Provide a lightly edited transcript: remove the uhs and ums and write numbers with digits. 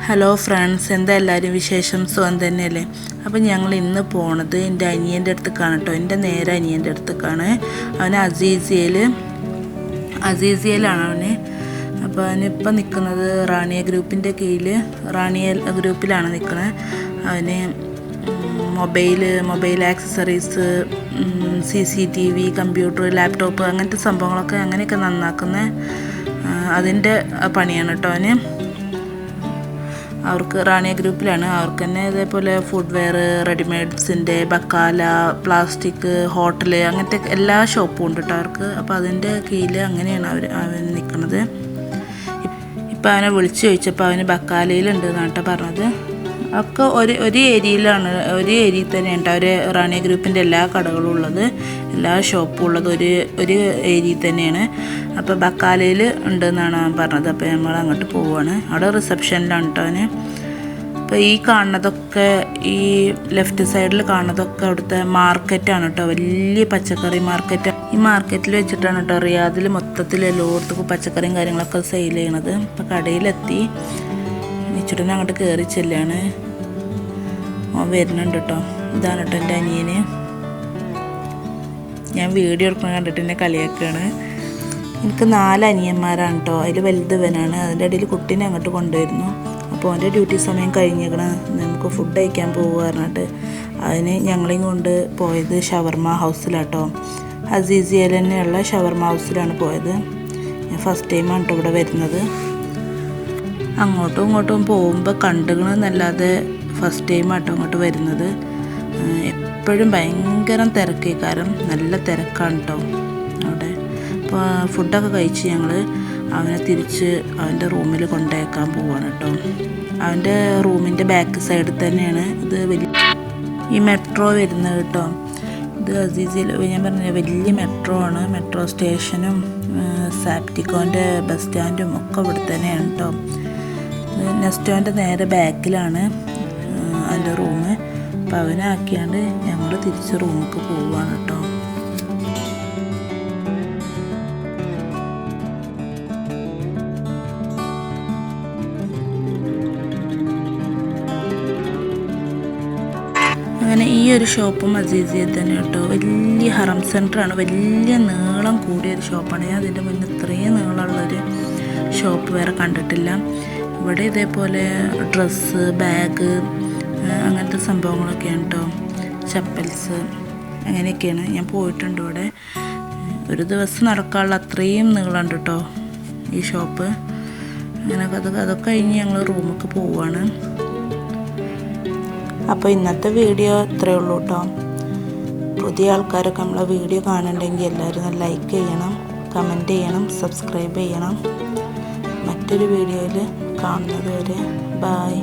Hello friends, എന്താ എല്ലാവരും വിശേഷം? സുഖം തന്നെയല്ലേ? അപ്പം ഞങ്ങൾ ഇന്ന് പോണത് എൻ്റെ അനിയൻ്റെ അടുത്തേക്കാണ് കേട്ടോ. എൻ്റെ നേരെ അനിയൻ്റെ അടുത്തേക്കാണ്. അവന് അസീസിയയിലാണ് അവന്. അപ്പോൾ അവനിപ്പം നിൽക്കുന്നത് റാണിയ ഗ്രൂപ്പിൻ്റെ കീഴിൽ റാണിയ ഗ്രൂപ്പിലാണ് നിൽക്കുന്നത്. അവന് mobile accessories, CCTV, computer, laptop അങ്ങനത്തെ സംഭവങ്ങളൊക്കെ അങ്ങനെയൊക്കെ നന്നാക്കുന്ന അതിൻ്റെ പണിയാണ് കേട്ടോ അവന്. അവർക്ക് റാണിയ ഗ്രൂപ്പിലാണ്. അവർക്ക് തന്നെ ഇതേപോലെ ഫുഡ് വെയർ, റെഡിമെയ്ഡ്സിൻ്റെ, ബക്കാല, പ്ലാസ്റ്റിക്, ഹോട്ടൽ അങ്ങനത്തെ എല്ലാ ഷോപ്പും ഉണ്ട് കേട്ടോ അവർക്ക്. അപ്പോൾ അതിൻ്റെ കീഴിൽ അങ്ങനെയാണ് അവൻ നിൽക്കുന്നത്. ഇപ്പം അവനെ വിളിച്ച് ചോദിച്ചപ്പോൾ അവന് ബക്കാലയിലുണ്ട് എന്നാണ് കേട്ടോ പറഞ്ഞത്. ഒക്കെ ഒരു ഏരിയയിലാണ്, ഒരു ഏരിയയിൽ തന്നെയാണ് കേട്ടോ അവർ റാണിയ ഗ്രൂപ്പിൻ്റെ എല്ലാ കടകളും ഉള്ളത്, എല്ലാ ഷോപ്പും ഉള്ളത് ഒരു ഏരിയയിൽ തന്നെയാണ്. അപ്പോൾ ബക്കാലയിൽ ഉണ്ടെന്നാണ് അവൻ പറഞ്ഞത്. അപ്പോൾ നമ്മൾ അങ്ങോട്ട് പോവുകയാണ്. അവിടെ റിസപ്ഷനിലാണ് കേട്ടോ അവന്. അപ്പോൾ ഈ കാണുന്നതൊക്കെ, ഈ ലെഫ്റ്റ് സൈഡിൽ കാണുന്നതൊക്കെ അവിടുത്തെ മാർക്കറ്റാണ് കേട്ടോ. വലിയ പച്ചക്കറി മാർക്കറ്റ്. ഈ മാർക്കറ്റിൽ വെച്ചിട്ടാണ് കേട്ടോ റിയാദിൽ മൊത്തത്തിൽ എല്ലായിടത്തും പച്ചക്കറിയും കാര്യങ്ങളൊക്കെ സെയിൽ ചെയ്യണത്. ഇപ്പോൾ കടയിലെത്തി നിച്ചുടനെ അങ്ങോട്ട് കയറി ചെല്ലാണ്. വരുന്നുണ്ട് കേട്ടോ. ഇതാണ് കേട്ടോ എൻ്റെ അനിയന്. ഞാൻ വീഡിയോ എടുക്കുന്ന കണ്ടിട്ട് എന്നെ കളിയാക്കുകയാണ്. എനിക്ക് 4 അനിയന്മാരാണ് കേട്ടോ. അതിൽ വലുതവനാണ്. അതിൻ്റെ ഇടയിൽ കുട്ടീനെ അങ്ങോട്ട് കൊണ്ടുവരുന്നു. അപ്പോൾ അവൻ്റെ ഡ്യൂട്ടി സമയം കഴിഞ്ഞിരിക്കണം, നമുക്ക് ഫുഡ് കഴിക്കാൻ പോകുക പറഞ്ഞിട്ട് അതിന് ഞങ്ങളെയും കൊണ്ട് പോയത് ഷവർമ ഹൗസിലാട്ടോ. അസീസിയയിൽ തന്നെയുള്ള ഷവർമ ഹൗസിലാണ് പോയത്. ഞാൻ ഫസ്റ്റ് ടൈമാണ് കേട്ടോ ഇവിടെ വരുന്നത്. അങ്ങോട്ടും ഇങ്ങോട്ടും പോകുമ്പോൾ കണ്ടുകണമെന്നല്ലാതെ ഫസ്റ്റ് ടൈമാട്ടോ അങ്ങോട്ട് വരുന്നത്. എപ്പോഴും ഭയങ്കര തിരക്കേക്കാരം, നല്ല തിരക്കാണ് കേട്ടോ അവിടെ. അപ്പോൾ ഫുഡൊക്കെ കഴിച്ച് ഞങ്ങൾ അവനെ തിരിച്ച് അവൻ്റെ റൂമിൽ കൊണ്ടുപോയേക്കാൻ പോവാണ് കേട്ടോ. അവൻ്റെ റൂമിൻ്റെ ബാക്ക് സൈഡിൽ തന്നെയാണ് ഇത് ഈ മെട്രോ വരുന്നത് കേട്ടോ. ഇത് അസീസിയയിൽ ഞാൻ പറഞ്ഞ വലിയ മെട്രോ ആണ്. മെട്രോ സ്റ്റേഷനും സാപ്റ്റിക്കോൻ്റെ ബസ് സ്റ്റാൻഡും ഒക്കെ ഇവിടെ തന്നെയാണ് കേട്ടോ. നെസ്റ്റോൻ്റെ നേരെ ബാക്കിലാണ് അതിൻ്റെ റൂം. അപ്പോൾ അവനാക്കിയാണ്ട് ഞങ്ങൾ തിരിച്ച് റൂമിലേക്ക് പോവുകയാണ് കേട്ടോ. അങ്ങനെ ഈ ഒരു ഷോപ്പും അസീസിയയിൽ തന്നെ കേട്ടോ. വലിയ ഹറം സെൻറ്ററാണ്. വലിയ നീളം കൂടിയൊരു ഷോപ്പാണ്. ഞാൻ അതിൻ്റെ മുന്നേ ഇത്രയും നീളമുള്ളൊരു ഷോപ്പ് വേറെ കണ്ടിട്ടില്ല. ഇവിടെ ഇതേപോലെ ഡ്രസ്സ്, ബാഗ് അങ്ങനത്തെ സംഭവങ്ങളൊക്കെയാണ് കേട്ടോ. ചപ്പൽസ് അങ്ങനെയൊക്കെയാണ്. ഞാൻ പോയിട്ടുണ്ട് ഇവിടെ. ഒരു ദിവസം നടക്കാനുള്ള അത്രയും നീളമുണ്ട് കേട്ടോ ഈ ഷോപ്പ്. അങ്ങനെ അതൊക്കെ കഴിഞ്ഞ് ഞങ്ങൾ റൂമിലേക്ക് പോവുകയാണ്. അപ്പോൾ ഇന്നത്തെ വീഡിയോ ഇത്രയേ ഉള്ളൂ കേട്ടോ. പുതിയ ആൾക്കാരൊക്കെ നമ്മളെ വീഡിയോ കാണുന്നുണ്ടെങ്കിൽ എല്ലാവരും ലൈക്ക് ചെയ്യണം, കമൻറ്റ് ചെയ്യണം, സബ്സ്ക്രൈബ് ചെയ്യണം. മറ്റൊരു വീഡിയോയിൽ കാണുന്നത് വരെ ബൈ.